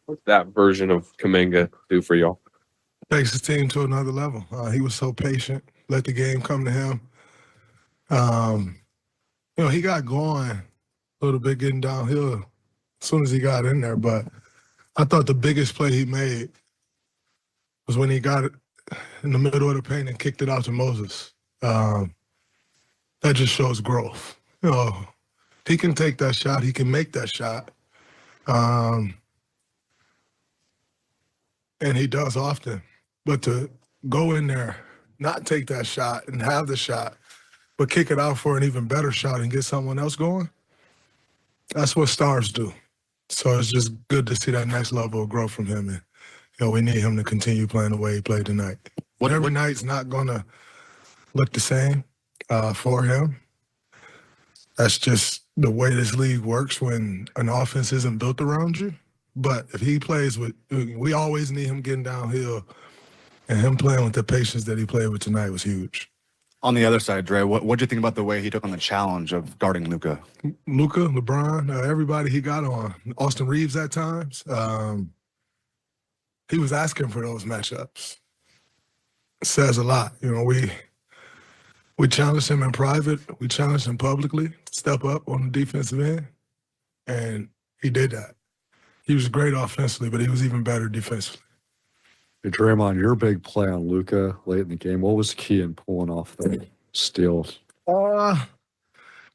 what's that version of Kuminga do for y'all? Takes his team to another level. He was so patient, let the game come to him. He got going a little bit getting downhill as soon as he got in there, but I thought the biggest play he made was when he got it in the middle of the paint and kicked it out to Moses. That just shows growth. He can take that shot. He can make that shot. And he does often. But to go in there, not take that shot and have the shot, but kick it out for an even better shot and get someone else going, that's what stars do. So it's just good to see that next level of growth from him. And, we need him to continue playing the way he played tonight. Every night's not going to look the same for him. That's just the way this league works when an offense isn't built around you. But if he plays we always need him getting downhill, and him playing with the patience that he played with tonight was huge. On the other side, Dre, what do you think about the way he took on the challenge of guarding Luka? Luka, LeBron, everybody he got on. Austin Reeves at times. He was asking for those matchups. It says a lot. We challenged him in private. We challenged him publicly to step up on the defensive end, and he did that. He was great offensively, but he was even better defensively. Hey, Draymond, your big play on Luka late in the game, what was key in pulling off the steals? Well,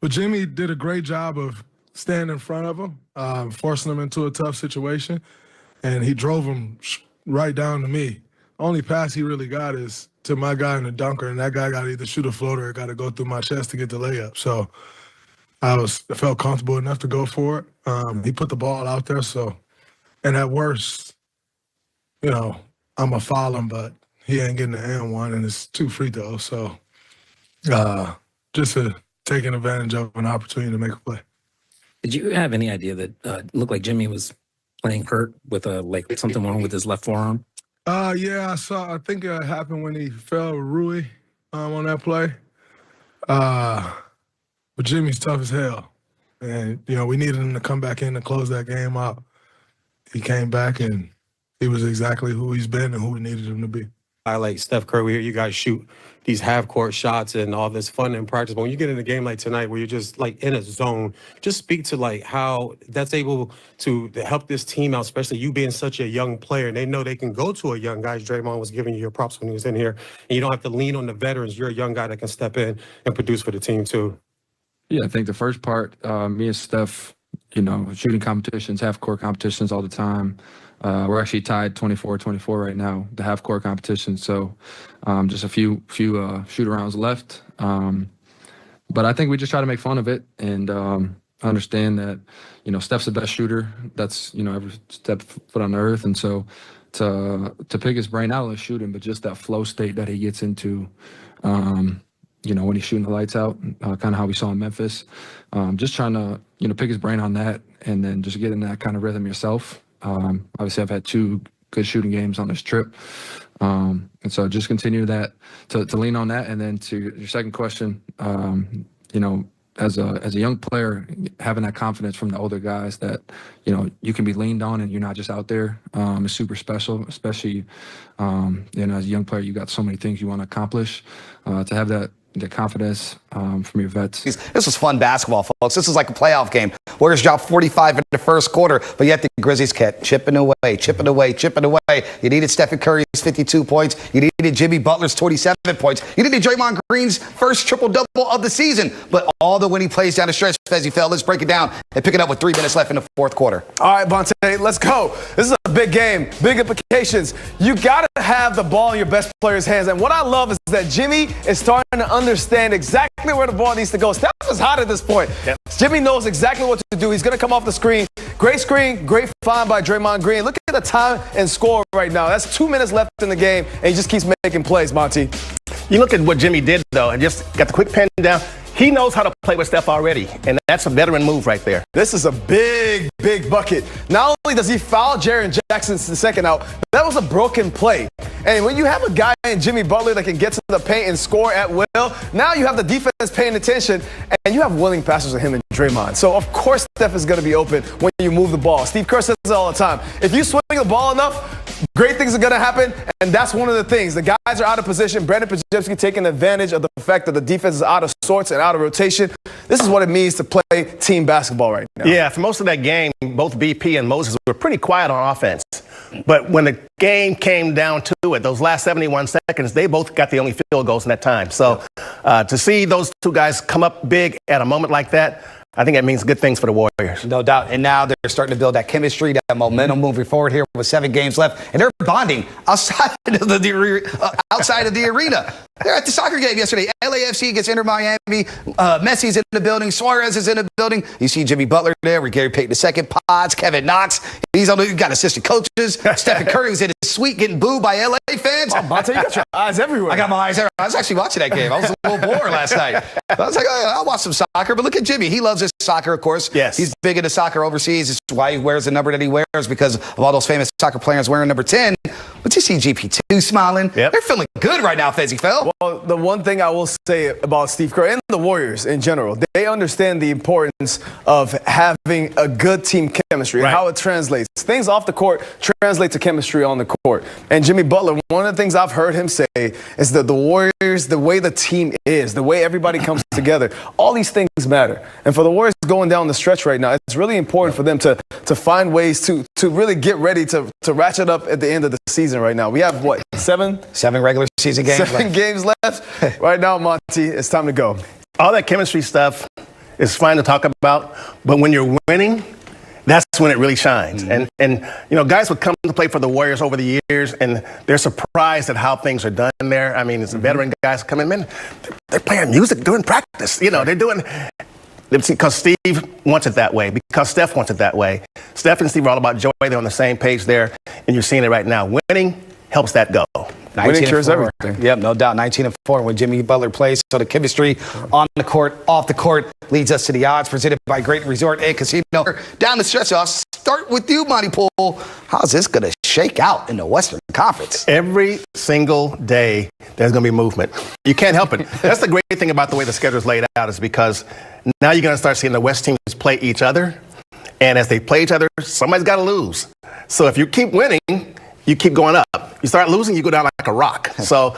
Jimmy did a great job of staying in front of him, forcing him into a tough situation, and he drove him right down to me. Only pass he really got is to my guy in the dunker, and that guy got to either shoot a floater or got to go through my chest to get the layup. So I felt comfortable enough to go for it. He put the ball out there, and at worst, I'm going to foul him, but he ain't getting the and one, and it's 2 free throws. So just taking advantage of an opportunity to make a play. Did you have any idea that it looked like Jimmy was playing hurt with something wrong with his left forearm? Yeah, I think it happened when he fell with Rui on that play. But Jimmy's tough as hell. And, we needed him to come back in to close that game out. He came back, and he was exactly who he's been and who we needed him to be. I like Steph Curry. We hear you guys shoot these half-court shots and all this fun in practice. But when you get in a game like tonight where you're just, in a zone, just speak to, how that's able to help this team out, especially you being such a young player. And they know they can go to a young guy. Draymond was giving you your props when he was in here. And you don't have to lean on the veterans. You're a young guy that can step in and produce for the team, too. Yeah, I think the first part, me and Steph, shooting competitions, half-court competitions all the time. We're actually tied 24-24 right now, the half-court competition. So just a few shoot-arounds left. But I think we just try to make fun of it and understand that, Steph's the best shooter. That's, ever stepped foot on the earth. And so to pick his brain, not only shooting, but just that flow state that he gets into, when he's shooting the lights out, kind of how we saw in Memphis. Just trying to, pick his brain on that and then just get in that kind of rhythm yourself. Obviously, I've had 2 good shooting games on this trip. And so just continue that, to lean on that. And then to your second question, as a young player, having that confidence from the older guys that, you can be leaned on and you're not just out there is super special, especially, as a young player, you got so many things you want to accomplish. To have that confidence from your vets. This was fun basketball, folks. This is like a playoff game. Warriors dropped 45 in the first quarter, but yet the Grizzlies kept chipping away. You needed Stephen Curry's 52 points. You needed Jimmy Butler's 27 points. You needed Draymond Green's first triple-double of the season. But all the winning plays down the stretch, Fezzi fell. Let's break it down and pick it up with 3 minutes left in the fourth quarter. All right, Bonte, let's go. This is a big game, big implications. You got to have the ball in your best player's hands. And what I love is that Jimmy is starting to understand exactly where the ball needs to go. Steph is hot at this point. Yep. Jimmy knows exactly what to do. He's going to come off the screen. Great find by Draymond Green. Look at the time and score right now. That's 2 minutes left in the game, and he just keeps making plays, Monty. You look at what Jimmy did, though, and just got the quick pen down. He knows how to play with Steph already, and that's a veteran move right there. This is a big bucket. Not only does he foul Jaren Jackson the second out, that was a broken play. And when you have a guy in Jimmy Butler that can get to the paint and score at will, now you have the defense paying attention, and you have willing passers with him and Draymond. So, of course, Steph is going to be open when you move the ball. Steve Kerr says it all the time. If you swing the ball enough, great things are going to happen, and that's one of the things. The guys are out of position. Brandon Podziemski taking advantage of the fact that the defense is out of sorts and out of rotation. This is what it means to play team basketball right now. Yeah, for most of that game, both BP and Moses were pretty quiet on offense. But when the game came down to it, those last 71 seconds, they both got the only field goals in that time. So to see those two guys come up big at a moment like that, I think that means good things for the Warriors. No doubt. And now they're starting to build that chemistry, that momentum moving forward here with 7 games left. And they're bonding outside of the arena. They're at the soccer game yesterday. LAFC against Inter Miami. Messi's in the building. Suarez is in the building. You see Jimmy Butler there with Gary Payton II, Pods, Kevin Knox. He's on. You got assistant coaches. Stephen Curry was in his suite getting booed by LA fans. Oh, Monte, you got your eyes everywhere. I got my eyes everywhere. I was actually watching that game. I was a little bored last night. I was like, oh, I'll watch some soccer. But look at Jimmy. He loves his soccer, of course. Yes. He's big into soccer overseas. It's why he wears the number that he wears, because of all those famous soccer players wearing number 10. But you see GP2 smiling. Yep. They're feeling good right now, Fezzy Phil. Well, the one thing I will say about Steve Kerr and the Warriors in general, they understand the importance of having a good team chemistry and how it translates. Things off the court translate to chemistry on the court. And Jimmy Butler, one of the things I've heard him say is that the Warriors, the way the team is, the way everybody comes together, all these things matter. And for the Warriors going down the stretch right now, it's really important for them to find ways to really get ready to ratchet up at the end of the season right now. We have, what, 7 regular season games 7 games left. Right now, Monty, it's time to go. All that chemistry stuff is fine to talk about, but when you're winning, that's when it really shines. And you know, guys would come to play for the Warriors over the years, and they're surprised at how things are done there. I mean, it's veteran guys coming in, they're playing music during practice. You know, they're doing because Steve wants it that way, because Steph wants it that way. Steph and Steve are all about joy. They're on the same page there, and you're seeing it right now. Winning helps that go. 19-4. Yep, no doubt. 19-4 when Jimmy Butler plays. So the chemistry on the court, off the court leads us to the odds presented by Great Resort and Casino. Down the stretch, I'll start with you, Monty Poole. How's this going to shake out in the Western Conference? Every single day, there's going to be movement. You can't help it. That's the great thing about the way the schedule is laid out, is because now you're going to start seeing the West teams play each other. And as they play each other, somebody's got to lose. So if you keep winning, you keep going up. You start losing, you go down like a rock. So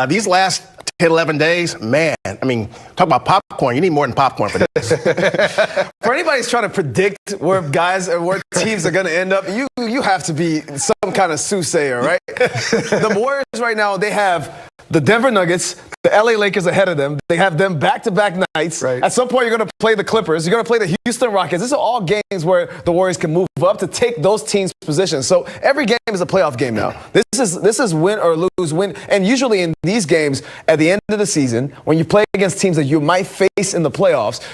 these last 10, 11 days, man, I mean, talk about popcorn. You need more than popcorn for this. For anybody who's trying to predict where guys or where teams are going to end up, you have to be some kind of soothsayer, right? The Warriors right now, they have the Denver Nuggets, the LA Lakers ahead of them. They have them back-to-back nights. Right. At some point, you're going to play the Clippers. You're going to play the Houston Rockets. These are all games where the Warriors can move up to take those teams' positions. So every game is a playoff game now. This is win or lose, win. And usually in these games, at the end of the season, when you play against teams that you might face in the playoffs,